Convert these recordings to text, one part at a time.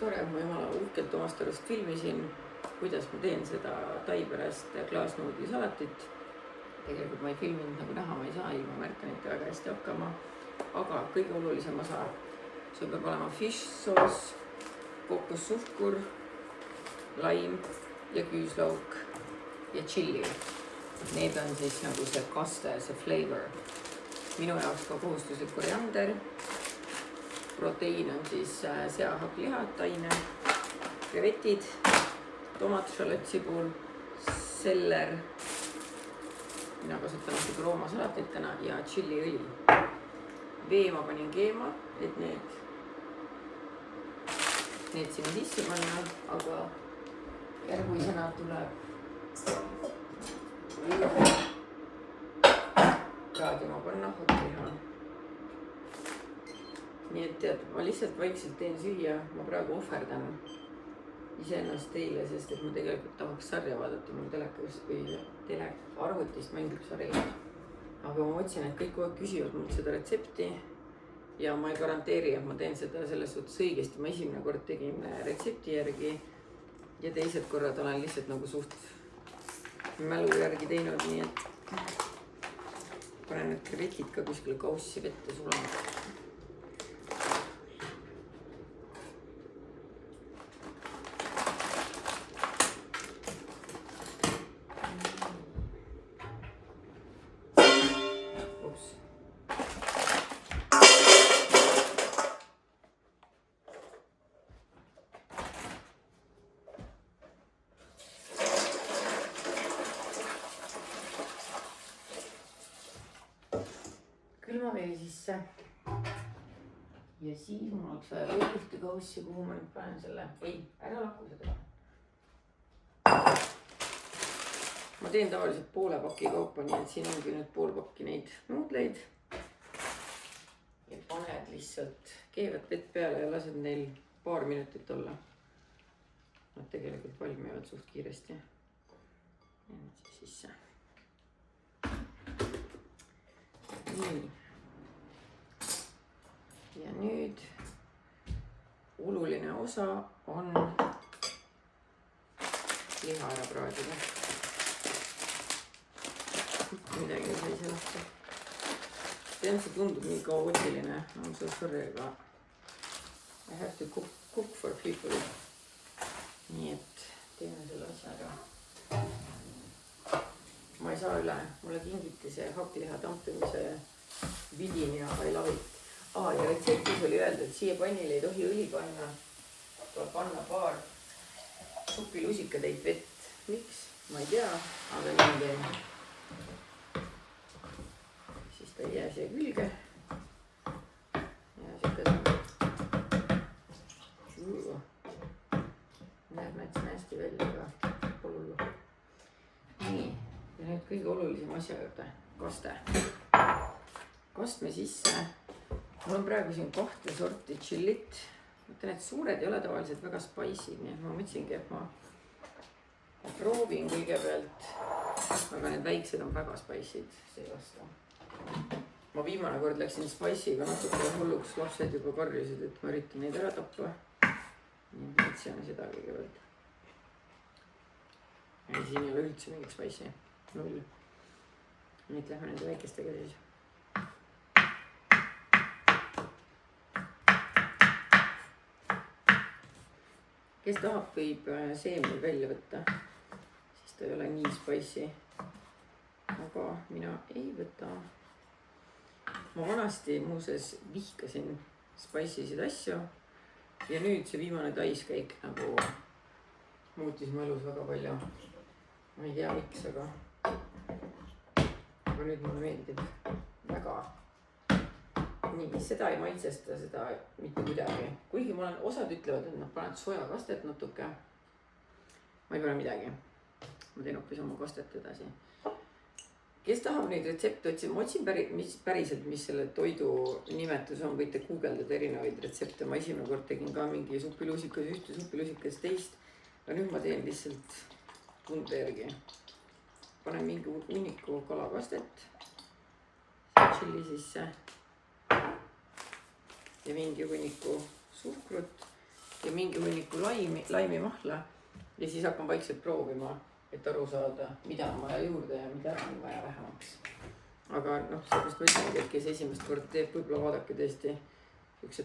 tore, ma jumala uhkelt omast arust filmisin, kuidas ma teen seda taipärast klaasnuudli salatit. Tegelikult ma ei filminud, nagu näha ma ei saa, ilma Märkanite väga hästi hakkama. Aga kõige olulisem osa, see peab olema fish sauce, kokossuhkur, laim ja küüslauk ja tšilli. Need on siis nagu see kaste, see flavor. Minu jaoks ka kohustuslik koriander. Proteiin on siis seahappliha, taine, krevetid, tomat, šalotsipul, seller. Mina kasutan natuke roomasalatitena ja tšilliõli. Vee ma panin keema, et need sinna sisse panna, aga järgmisena tuleb kraadima panna happliha. Nii et tead, ma lihtsalt vaikselt teen süüa, ma praegu ohverdan iseennast teile, sest et ma tegelikult tahaks sarja vaadata mul arvutist mängib sari. Aga ma mõtlesin, et kõik küsivad mul seda retsepti ja ma ei garanteeri, et ma teen seda selles suhtes õigesti. Ma esimene kord tegin retsepti järgi ja teised korrad olen lihtsalt nagu suht mälu järgi teinud, nii et panen need krevetid ka kuskile kaussi vette sulama. Külmavee sisse ja siis mul oleks vaja veel ühte kaussi, kuhu ma nüüd panen selle. Ei, ära lakku seda. Ma teen tavaliselt poole paki kaupa, nii et siin ongi nüüd pool pakki neid nuudleid. Ja paned lihtsalt keevad vett peale ja lased neil paar minutit olla. Nad tegelikult valmivad suht kiiresti. Ja nüüd siis sisse. Nii. Ja nüüd oluline osa on liha ära praadida. Midagi ei sai sellesse. Tean, see tundub nii kaootiline. I'm so sorry, aga I have to cook for people. Nii et teeme selle asja ära. Ma ei saa üle. Mulle kingiti see happliha tampimise vidin ja I love it. Ja retseptis oli öeldud, et siia pannile ei tohi õli panna. Tuleb panna paar supilusikatäit vett. Miks? Ma ei tea, aga nii teen. Siis ta ei jää siia külge. Ja siuke näeb näiteks hästi välja, aga polullu. Nii, ja nüüd kõige olulisem asja juurde. Kaste. Kastme sisse. Mul on praegu siin 2 sorti tšillit. Mõtlen, et suured ei ole tavaliselt väga spicy, nii et ma mõtlesingi, et ma proovin kõigepealt. Aga need väiksed on väga spicy'd, see vasta. Ma viimane kord läksin spicy'ga natuke hulluks, lapsed juba karjusid, et ma üritan neid ära tappa. Nii et seame seda kõigepealt. Ja siin ei ole üldse mingit spicy. Null. Nüüd lähme nende väikestega siis. Kes tahab, võib seemnel välja võtta, siis ta ei ole nii spicy. Aga mina ei võta. Ma vanasti muuses vihkasin spicy'sid asju ja nüüd see viimane täiskäik nagu muutis mu elus väga palju. Ma ei tea miks, aga nüüd mulle meeldib väga. Nii, seda ei maitsesta, seda mitte kuidagi. Kuigi ma olen, osad ütlevad, et nad paned sojakastet natuke. Ma ei pane midagi. Ma teen hoopis oma kastet edasi. Kes tahab neid retsepte otsida? Ma otsin päriselt, mis selle toidu nimetus on. Võite guugeldada erinevaid retsepte. Ma esimene kord tegin ka mingi supilusikas ühte, supilusikas teist. Aga nüüd ma teen lihtsalt tunde järgi. Panen mingi hunniku kalakastet. Tšilli sisse. Ja mingi hunniku suhkrut ja mingi hunniku laimimahla ja siis hakkan vaikselt proovima, et aru saada, mida on vaja juurde ja mida on vaja vähemaks. aga noh, sellepärast ma ütlengi, et kes esimest korda teeb, võib-olla vaadake tõesti üks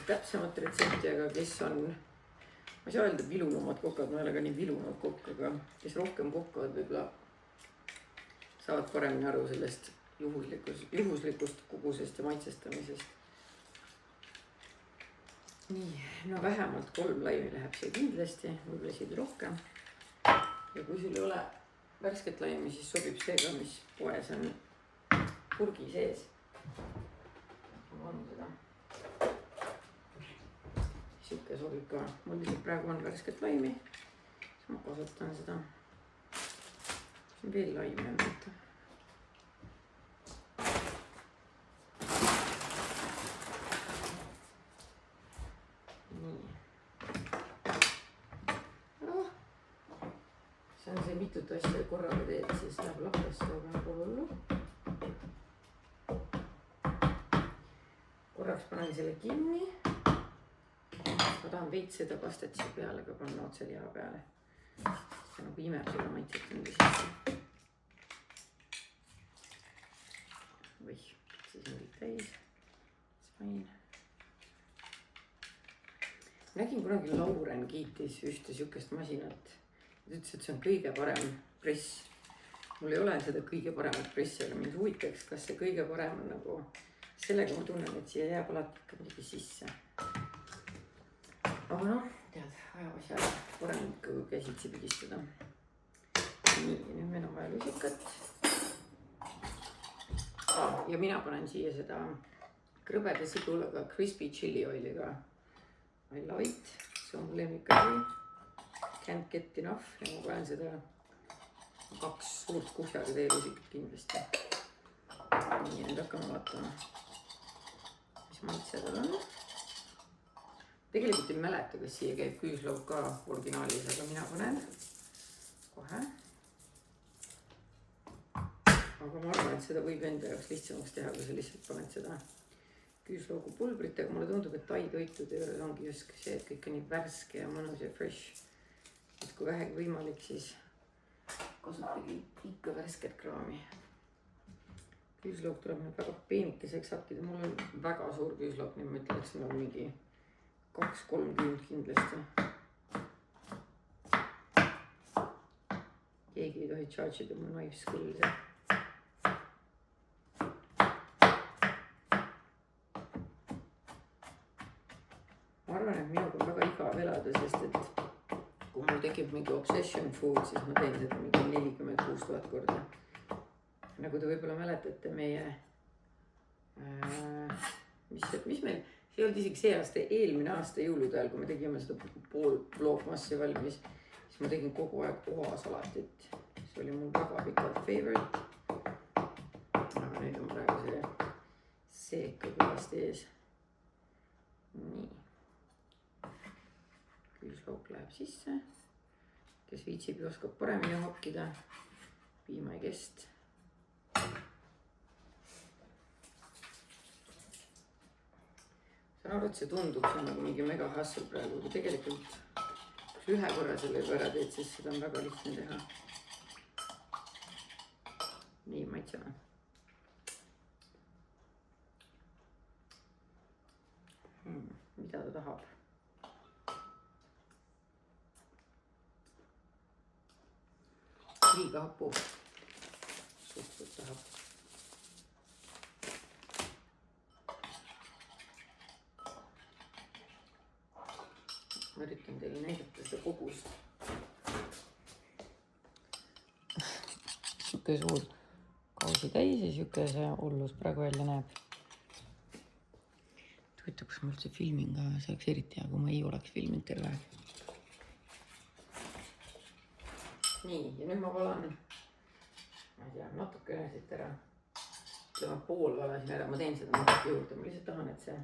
täpsemat retsepti, aga kes on, ma ei saa öelda vilunumad kokad, ma ei ole ka nii vilunud kokk, aga kes rohkem kokkavad, võib-olla saavad paremini aru sellest juhuslikust kogusest ja maitsestamisest. nii, no vähemalt 3 laimi läheb siia kindlasti, võib-olla isegi rohkem. ja kui sul ei ole värsket laimi, siis sobib see ka, mis poes on purgi sees. ma vaatan seda. Siuke sobib ka, mul lihtsalt praegu on värsket laimi, siis ma kasutan seda. siin veel laimi on võtta. see on see mitut asja korraga teed, siis läheb lahtesse, aga pole hullu. korraks panen selle kinni. ma tahan veits seda pastet siia peale ka panna otse liha peale. see nagu imeb seda maitset enda sisse. või, siis on kõik täis. sain. nägin kunagi Lauren kiitis ühte siukest masinat. ta ütles, et see on kõige parem press. mul ei ole seda kõige paremat pressi, aga mind huvitaks, kas see kõige parem on nagu, sellega ma tunnen, et siia jääb alati ikka midagi sisse. aga noh, tead, ajab asja parem ikka kui käsitsi pigistada. nii, nüüd meil on vaja lusikat. ja mina panen siia seda krõbeda sidulaga crispy chili oiliga. I love it, see on lemmikasi. Can't get enough ja ma panen seda 2 suurt kuhjaga teelusikat kindlasti. nii, nüüd hakkame vaatama, mis maitsed on. tegelikult ei mäleta, kas siia käib küüslauk ka originaalis, aga mina panen kohe. aga ma arvan, et seda võib enda jaoks lihtsamaks teha, kui sa lihtsalt paned seda küüslaugu pulbrit, aga mulle tundub, et tai toitude juures ongi just see, et kõik on nii värske ja mõnus ja fresh. et kui vähegi võimalik, siis kasutage ikka värsket kraami. küüslauk tuleb nüüd väga peenikeseks hakkida, mul on väga suur küüslauk, nii ma ütlen, et siin on mingi 2-3 küünt kindlasti. keegi ei tohi charge ida mu knife skill'e. ma arvan, et minuga on väga igav elada, sest et kui mul tekib mingi obsession food, siis ma teen seda mingi 46 000 korda. nagu te võib-olla mäletate meie, mis meil, see ei olnud isegi see aasta, eelmine aasta jõulude ajal, kui me tegime seda pool vlogmassi valmis, siis ma tegin kogu aeg oasalatit. see oli mul väga pikalt favorite. aga nüüd on praegu see ikka kõvasti ees. nii. küüslauk läheb sisse. kes viitsib ja oskab paremini hakkida. piima ei kest. saan aru, et see tundub, see on nagu mingi mega hustle praegu, aga tegelikult kui ühe korra selle juba ära teed, siis seda on väga lihtne teha. nii, maitseme. mida ta tahab? liiga hapu. suhteliselt tahab. ma üritan teile näidata seda kogust. siuke suur kausi täis ja siuke see hullus praegu välja näeb. huvitav, kas ma üldse filmin ka, see oleks eriti hea, kui ma ei oleks filminud terve aeg. nii, ja nüüd ma valan, ma ei tea, natukene siit ära. ütleme pool valasin ära, ma teen seda natuke juurde, ma lihtsalt tahan, et see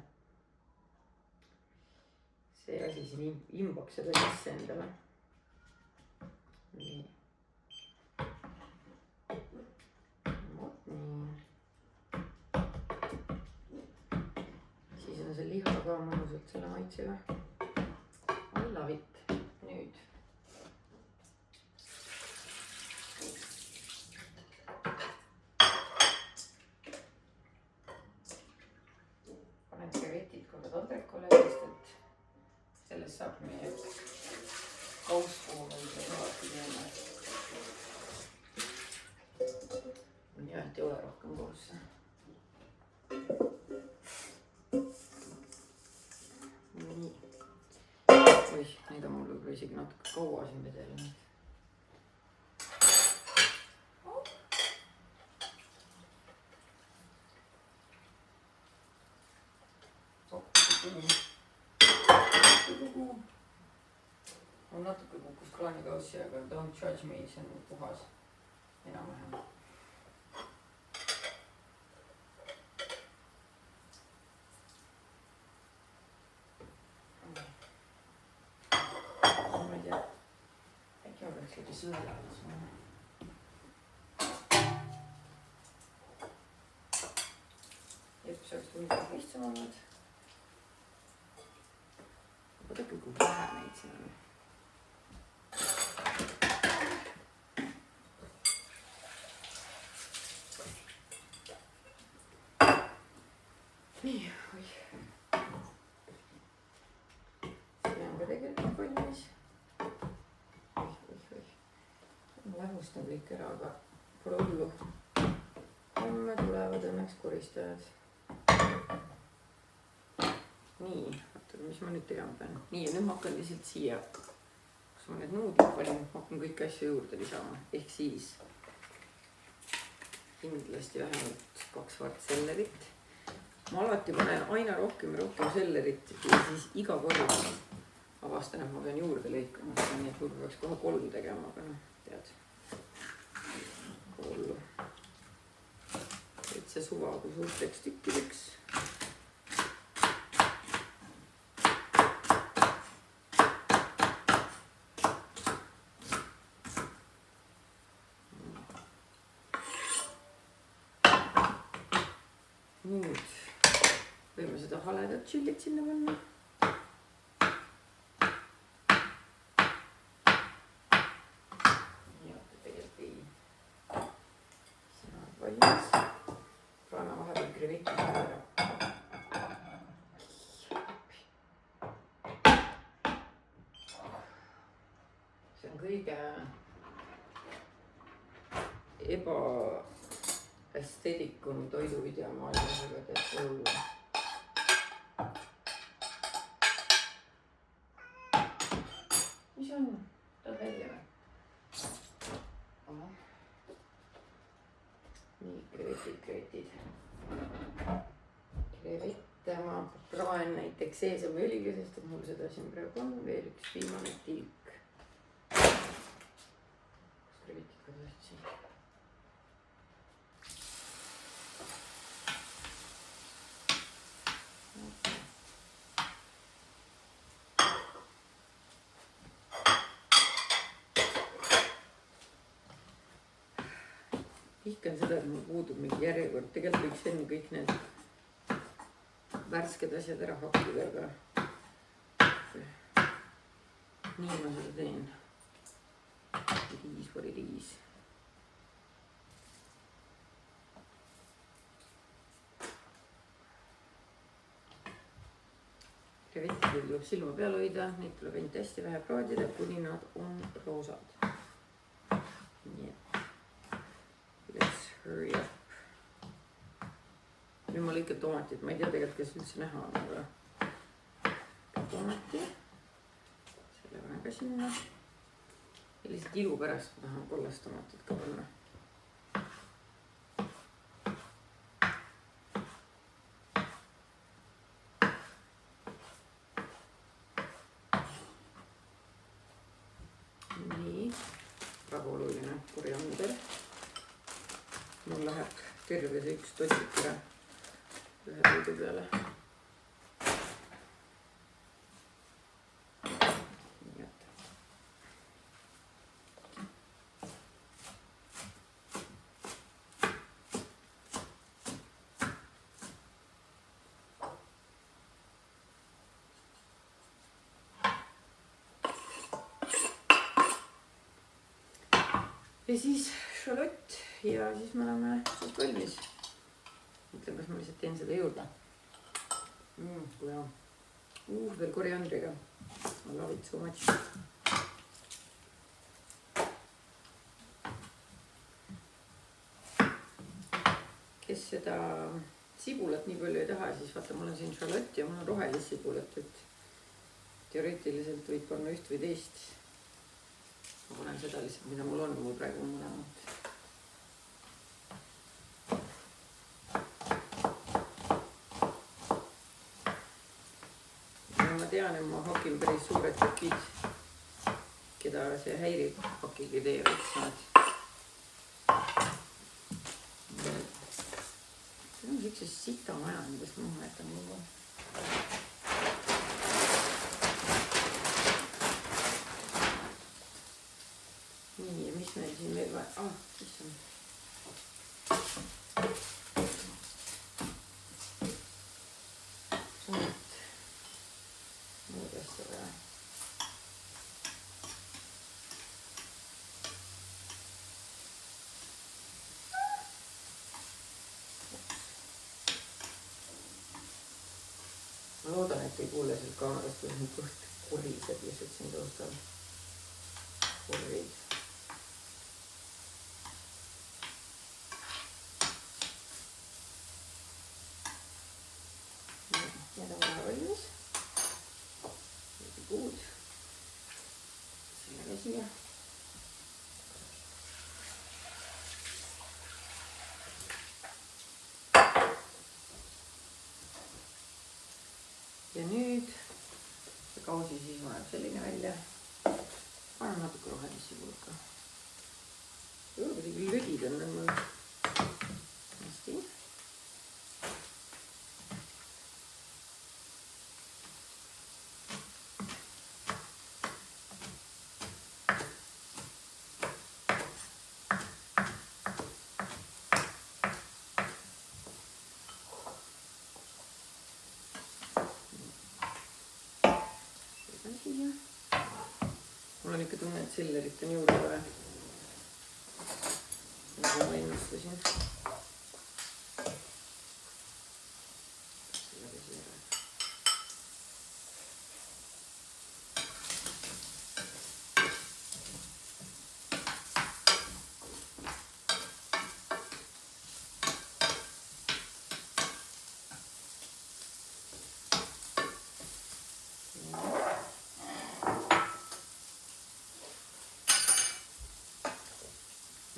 asi siin imbaks seda sisse endale. nii. vot nii. siis on see liha ka mõnusalt selle maitsega. love it. Nüüd panen krevetid korra taldrikule, sest et sellest saab meie kauspuhul alati teeme. jah, et ei ole rohkem kausse. nii. oih, neid on mul võib-olla isegi natuke kaua siin vedelnud. on natuke kukkus kraanikaussi, aga don't judge me, see on puhas enam-vähem. ma ei tea, äkki oleks äkki sõelas. Jeps oleks tundnud lihtsam olnud. vaadake, kui vähe neid siin on. nii, oih. see on ka tegelikult valmis. oih. ma lähustan kõik ära, aga pole hullu. homme tulevad õnneks koristajad. nii, vaata, mis ma nüüd tegema pean. nii, ja nüüd ma hakkan lihtsalt siia, kus ma need nuudlid panin, ma hakkan kõiki asju juurde lisama. ehk siis kindlasti vähemalt 2 vart sellerit. ma alati panen aina rohkem ja rohkem sellerit ja siis iga kord avastan, et ma pean juurde lõikama. nii et võib-olla peaks kohe 3 tegema, aga noh, tead. hullu. et see suva kui suurteks tükkideks. nüüd võime seda haledat tšillit sinna panna. ja tegelikult ei. see on valmis. panen vahepeal krevetid ära. see on kõige esteetikum toiduvideo maailmas, aga tead hullu. mis on? Tahad välja või? nii, krevetid. krevette ma praen näiteks seesamiõliga, sest et mul seda siin praegu on. veel üks viimane tilk. kas krevetid ka tõesti? vihkan seda, et mul puudub mingi järjekord. tegelikult võiks enne kõik need värsked asjad ära hakkida, aga nii ma seda teen. Riis või riis. krevetidel tuleb silma peal hoida, neid tuleb ainult hästi vähe praadida, kuni nad on roosad. nii et hurry up. nüüd ma lõikan tomatit, ma ei tea tegelikult, kas üldse näha on, aga tomati. selle panen ka sinna. ja lihtsalt ilu pärast ma tahan kollast tomatit ka panna. nii, väga oluline koriander. mul läheb terve see üks totik ära ühe toidu peale. ja siis šalott ja siis me oleme siis valmis. mõtlen, kas ma lihtsalt teen seda juurde. Kui hea. Veel koriandriga. I love it so much. Kes seda sibulat nii palju ei taha, siis vaata, mul on siin šalott ja mul on rohelist sibulat, et teoreetiliselt võib panna üht või teist. Ma panen seda lihtsalt, mida mul on, mul praegu on mõlemad. Ma tean, et ma hakin päris suured tükid, keda see häirib hakigi tee võtsad. See on siukse sita maja, millest ma mäletan juba. Nii, ja mis meil siin veel vaja? Mis on? Ma loodan, et ei kuule sealt kaamerast, kui siin kõht koriseb lihtsalt siin taustal. Korrid. Need on kohe valmis. Good. Sellega siia. Ja nüüd see kausi siis näeb selline välja. Panen natuke rohelisse pulka. Kuidagi lödid on mul hästi. Mul on ikka tunne, et sellerit on juurde vaja. Nagu ma ennustasin. Sellega siia ära.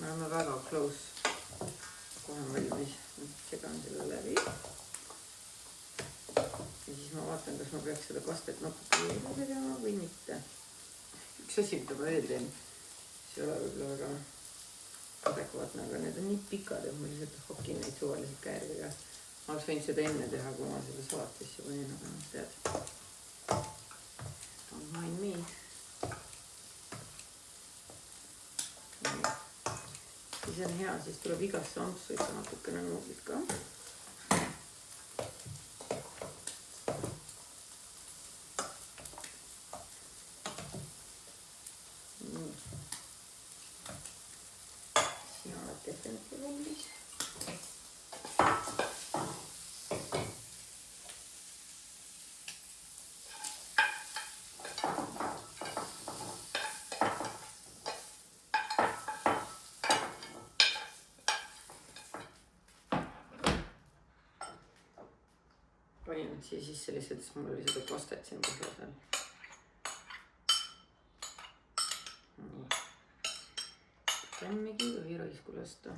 Me oleme väga close. Kohe on valmis. Segan selle läbi. Ja siis ma vaatan, kas ma peaks seda kastet natuke juurde tegema või mitte. Üks asi, mida ma veel teen, see ei ole võib-olla väga adekvaatne, aga need on nii pikad, et ma lihtsalt hakin neid suvaliselt käedega. Ma oleks võinud seda enne teha, kui ma seda salatisse panin, aga tead. Don't mind me. Siis on hea, siis tuleb igasse ampsu ikka natukene nuudlit ka. Sina oled tehtenike valmis. Panin siia sisse lihtsalt, sest mul oli seda kastet siin põhja peal. Grammigi ei tohi raisku lasta.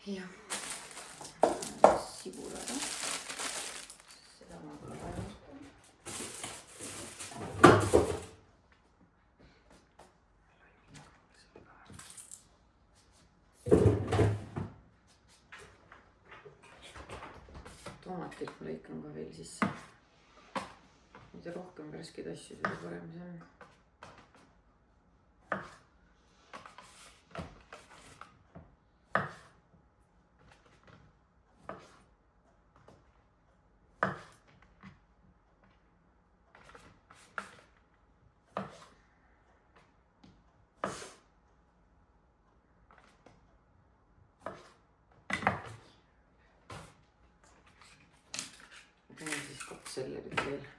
Ja sibulaga. Seda ma pole valmistan. Tomatit ma lõikan ka veel sisse. Mida rohkem värskeid asju, seda parem see on. 2 sellerit veel.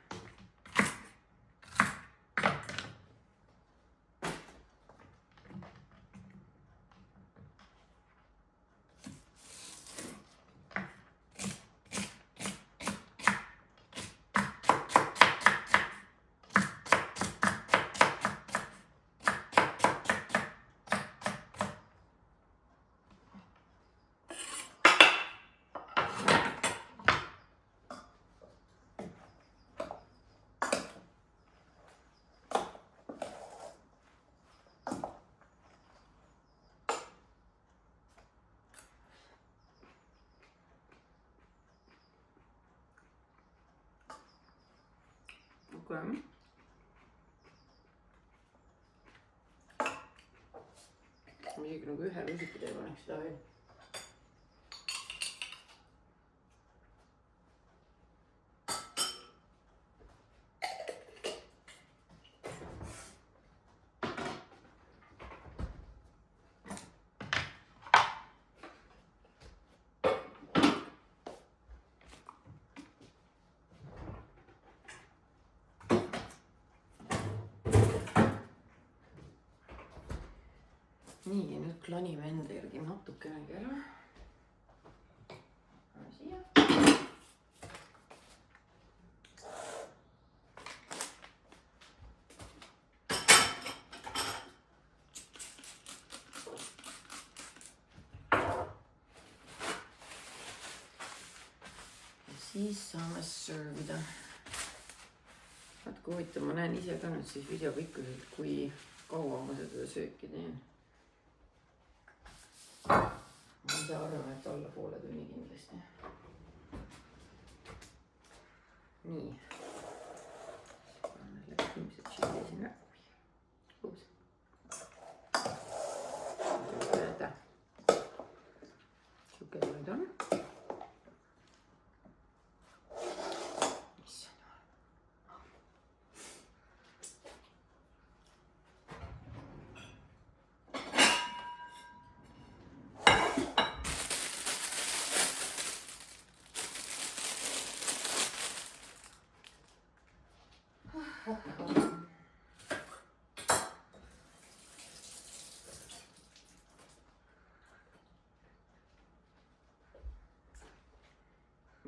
Okay. Ma isegi nagu ühe lusikatäie paneks seda veel. Nii, nüüd klanime enda järgi natukenegi ära. Siia. Ja siis saame servida. Vaat kui huvitav, ma näen ise ka nüüd siis videopikkuselt, kui kaua ma seda sööki teen. Ma ei saa arvama, et alla poole tunni kindlasti. Nii. Läks ilmselt chili sinna. Uus. Siuke nüüd on.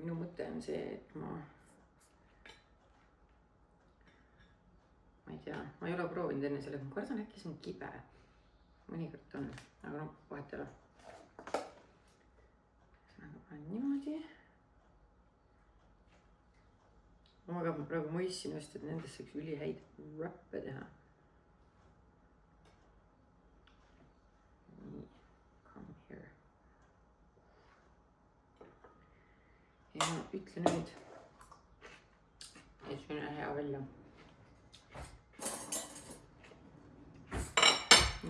Minu mõte on see, et ma ei tea, ma ei ole proovinud enne sellega, ma kardan äkki see on kibe. Mõnikord on, aga noh, vahet ei ole. Panen niimoodi. Aga ma praegu mõistsin just, et nendest saaks ülihäid wrappe teha. Nii, come here. Ja ütle nüüd, et see on hea välja.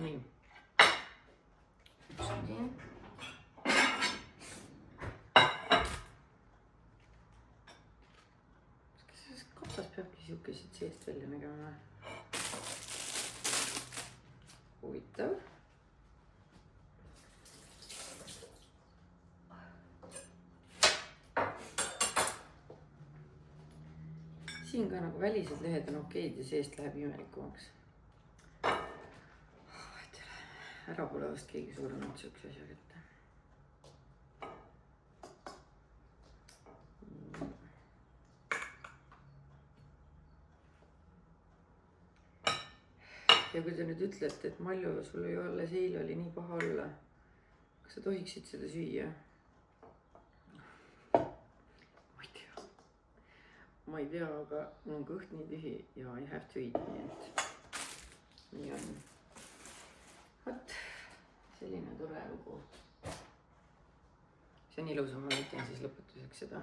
Nii. Üks on siin. Kapsas peabki siukesed seest välja nägema. Huvitav. Siin ka nagu välised lehed on okeid ja seest läheb imelikumaks. Ära pole vast keegi suuremat siukse asja kätte. Ja kui te nüüd ütlete, et Malju, sul ju alles eile oli nii paha olla, kas sa tohiksid seda süüa? Ma ei tea, aga mul on kõht nii tühi ja I have to eat, nii et nii on. Võt, selline tore lugu. See on ilus, ma näitan siis lõpetuseks seda.